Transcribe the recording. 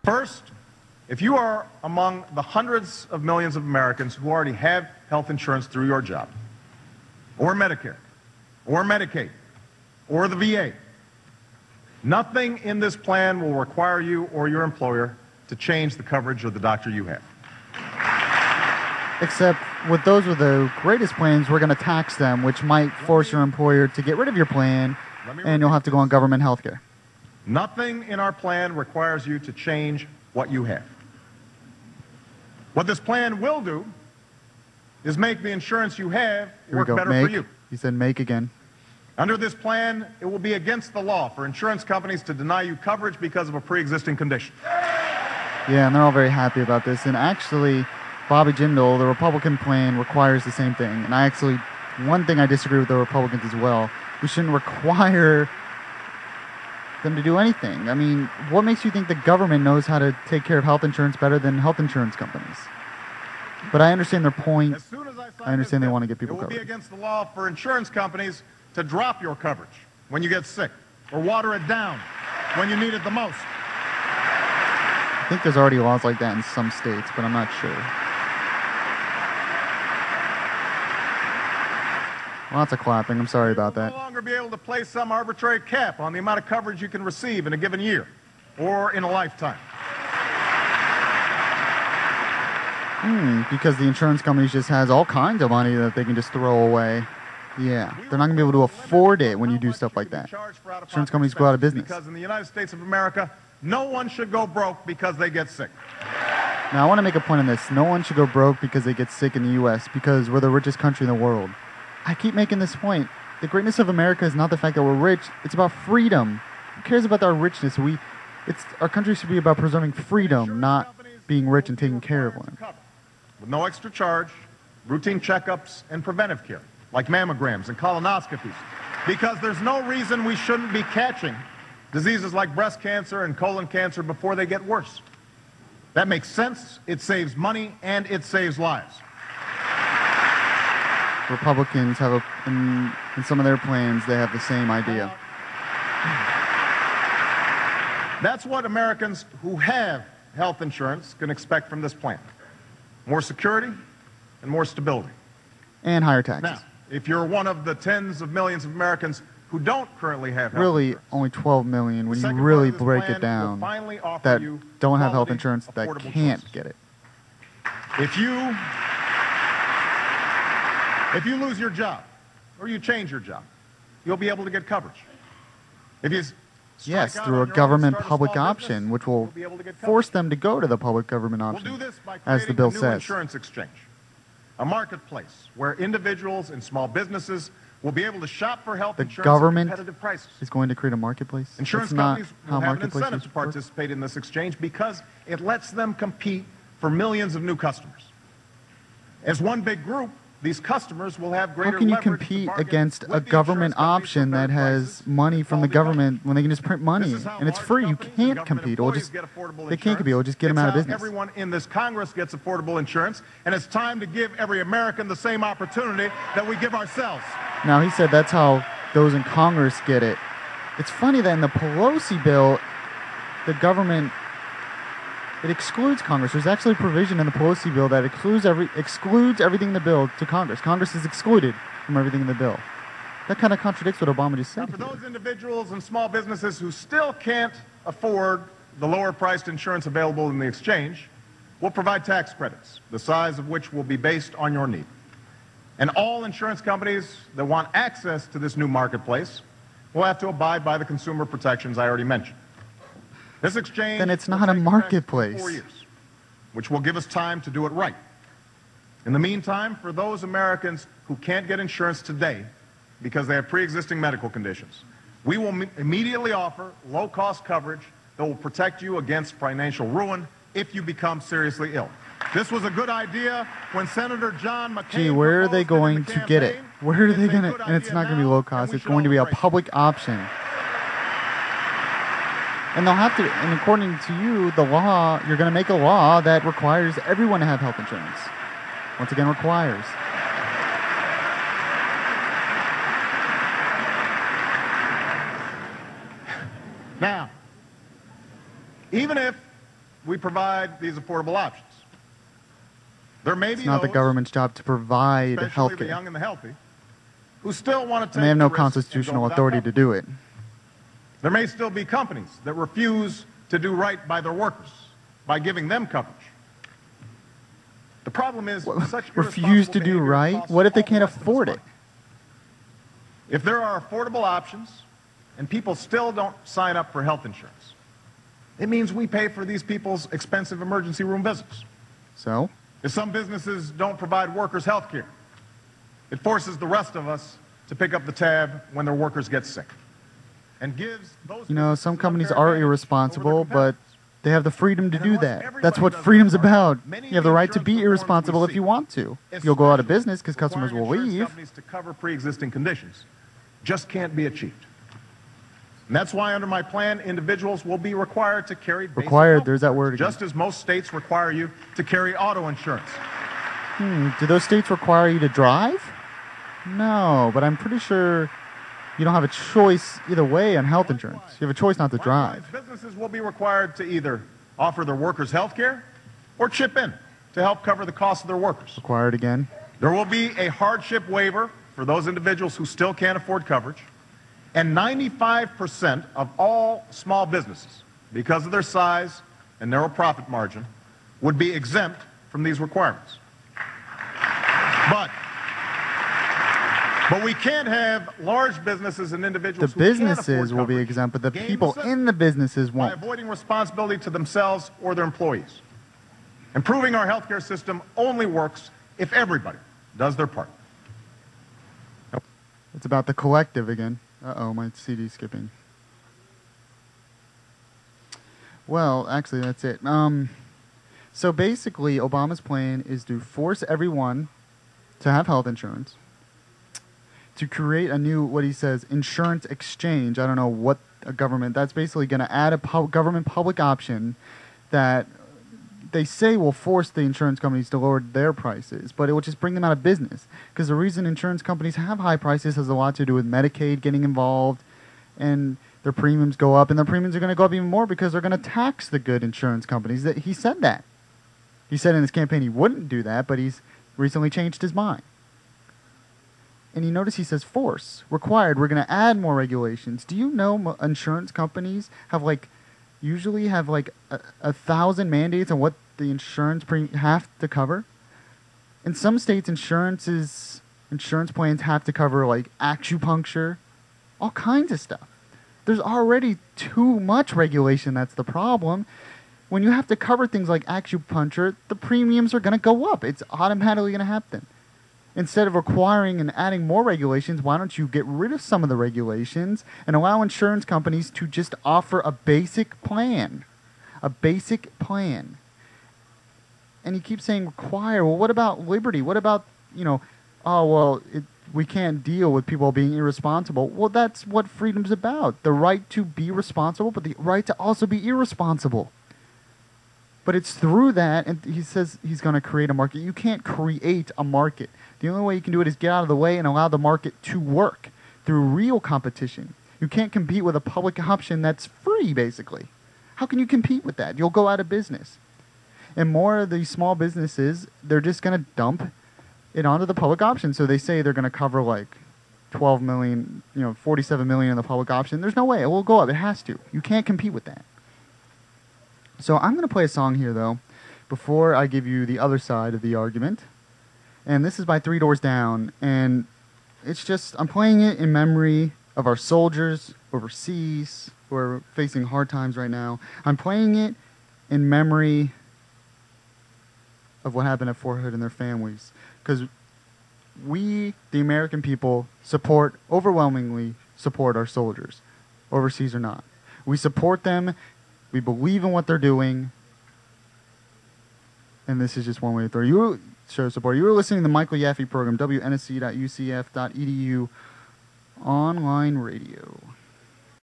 First, if you are among the hundreds of millions of Americans who already have health insurance through your job, or Medicare, or Medicaid, or the VA, nothing in this plan will require you or your employer to change the coverage of the doctor you have. Except with those with the greatest plans, we're going to tax them, which might force your employer to get rid of your plan, and you'll have to go on government health care. Nothing in our plan requires you to change what you have. What this plan will do is make the insurance you have work better for you. He said make again. Under this plan, it will be against the law for insurance companies to deny you coverage because of a pre-existing condition. Yeah, and they're all very happy about this. And actually, Bobby Jindal, the Republican plan requires the same thing. And one thing I disagree with the Republicans as well, we shouldn't require them to do anything. I mean, what makes you think the government knows how to take care of health insurance better than health insurance companies? But I understand their point. I understand they want to get people covered. It will be against the law for insurance companies to drop your coverage when you get sick or water it down when you need it the most. I think there's already laws like that in some states, but I'm not sure. Lots of clapping. I'm sorry about that. You will no longer be able to place some arbitrary cap on the amount of coverage you can receive in a given year or in a lifetime. Because the insurance companies just has all kinds of money that they can just throw away. Yeah, they're not going to be able to afford it when you do stuff like that. Insurance companies go out of business. Because in the United States of America, no one should go broke because they get sick. Now, I want to make a point on this. No one should go broke because they get sick in the U.S. because we're the richest country in the world. I keep making this point. The greatness of America is not the fact that we're rich. It's about freedom. Who cares about our richness? Our country should be about preserving freedom, not being rich and taking care of one. With no extra charge, routine checkups, and preventive care, like mammograms and colonoscopies, because there's no reason we shouldn't be catching diseases like breast cancer and colon cancer before they get worse. That makes sense, it saves money, and it saves lives. Republicans have in some of their plans, they have the same idea. That's what Americans who have health insurance can expect from this plan. More security and more stability. And higher taxes. Now, if you're one of the tens of millions of Americans who don't currently have health really, insurance, only 12 million when you really break it down, that don't have health insurance, that can't get it. If you lose your job, or you change your job, you'll be able to get coverage. If you Yes, through a government public option, which will force them to go to the public government option, as the bill says. Insurance exchange, a marketplace where individuals and small businesses will be able to shop for health insurance at competitive prices. Is going to create a marketplace. Insurance companies will have an incentive to participate in this exchange because it lets them compete for millions of new customers. As one big group, these customers will have greater leverage. How can you compete against a government option that has money from the government when they can just print money and it's free? You can't compete. They can't compete. We'll just get them out of business. Everyone in this Congress gets affordable insurance, and it's time to give every American the same opportunity that we give ourselves. Now, he said that's how those in Congress get it. It's funny that in the Pelosi bill, the government, it excludes Congress. There's actually a provision in the Pelosi bill that excludes everything in the bill to Congress. Congress is excluded from everything in the bill. That kind of contradicts what Obama just said. Now, for those individuals and small businesses who still can't afford the lower-priced insurance available in the exchange, we'll provide tax credits, the size of which will be based on your need. And all insurance companies that want access to this new marketplace will have to abide by the consumer protections I already mentioned. This exchange then it's not a marketplace. 4 years, which will give us time to do it right. In the meantime, for those Americans who can't get insurance today because they have pre-existing medical conditions, we will immediately offer low-cost coverage that will protect you against financial ruin if you become seriously ill. This was a good idea when Senator John McCain... Gee, where are they going to get it? Where are they going to... And it's not going to be low cost. It's going to be a public option. And they'll have to, and according to you, the law, you're going to make a law that requires everyone to have health insurance. Once again, requires. Now, even if we provide these affordable options. There may be It's not the those, government's job to provide especially health the care. young and the healthy, who still want to take And they have no the risk and go constitutional without authority to coverage. do it. There may still be companies that refuse to do right by their workers by giving them coverage. The problem is such Refuse to irresponsible do behavior right? costs What if they all the can't rest of us afford money. it? If there are affordable options and people still don't sign up for health insurance, it means we pay for these people's expensive emergency room visits. So, If some businesses don't provide workers health care, it forces the rest of us to pick up the tab when their workers get sick. And gives those businesses some an companies unfair are advantage over irresponsible, their but competitors. they have the freedom to And do unless that. everybody That's what does freedom's their part, about. many You have the of right to insurance be reforms we irresponsible if see, you want to. You'll go out of especially business because customers will requiring insurance leave. companies to cover pre-existing conditions just can't be achieved. And that's why under my plan, individuals will be required to carry basic Required, health there's that insurance, word again. just as most states require you to carry auto insurance. Do those states require you to drive? No, but I'm pretty sure you don't have a choice either way on health insurance. You have a choice not to drive. Likewise, businesses will be required to either offer their workers health care or chip in to help cover the cost of their workers. Required again. There will be a hardship waiver for those individuals who still can't afford coverage. And 95% of all small businesses, because of their size and narrow profit margin, would be exempt from these requirements. But we can't have large businesses and The individuals who can't businesses afford will be coverage exempt, but the gain people system in the businesses by won't. avoiding responsibility to themselves or their employees. Improving our healthcare system only works if everybody does their part. It's about the collective again. Uh-oh, my CD's skipping. Well, actually, that's it. So basically, Obama's plan is to force everyone to have health insurance, to create a new, what he says, insurance exchange. I don't know what a government, that's basically going to add a government public option that they say will force the insurance companies to lower their prices, but it will just bring them out of business. Because the reason insurance companies have high prices has a lot to do with Medicaid getting involved, and their premiums go up, and their premiums are going to go up even more because they're going to tax the good insurance companies. He said that. He said in his campaign he wouldn't do that, but he's recently changed his mind. And you notice he says force, required, we're going to add more regulations. Do you know insurance companies usually have 1,000 mandates on what the insurance have to cover? In some states, insurance plans have to cover acupuncture, all kinds of stuff. There's already too much regulation. That's the problem. When you have to cover things like acupuncture, the premiums are going to go up. It's automatically going to happen. Instead of requiring and adding more regulations, why don't you get rid of some of the regulations and allow insurance companies to just offer a basic plan? A basic plan. And you keep saying require. Well, what about liberty? What about, we can't deal with people being irresponsible. Well, that's what freedom's about. The right to be responsible, but the right to also be irresponsible. But it's through that, and he says he's going to create a market. You can't create a market. The only way you can do it is get out of the way and allow the market to work through real competition. You can't compete with a public option that's free, basically. How can you compete with that? You'll go out of business. And more of these small businesses, they're just going to dump it onto the public option. So they say they're going to cover 12 million, 47 million in the public option. There's no way. It will go up. It has to. You can't compete with that. So I'm going to play a song here, though, before I give you the other side of the argument. And this is by Three Doors Down. And it's just, I'm playing it in memory of our soldiers overseas who are facing hard times right now. I'm playing it in memory of what happened at Fort Hood and their families. Because we, the American people, overwhelmingly support our soldiers, overseas or not. We support them. We believe in what they're doing. And this is just one way to show support. You were listening to the Michael Yaffee program, WNSC.UCF.edu online radio.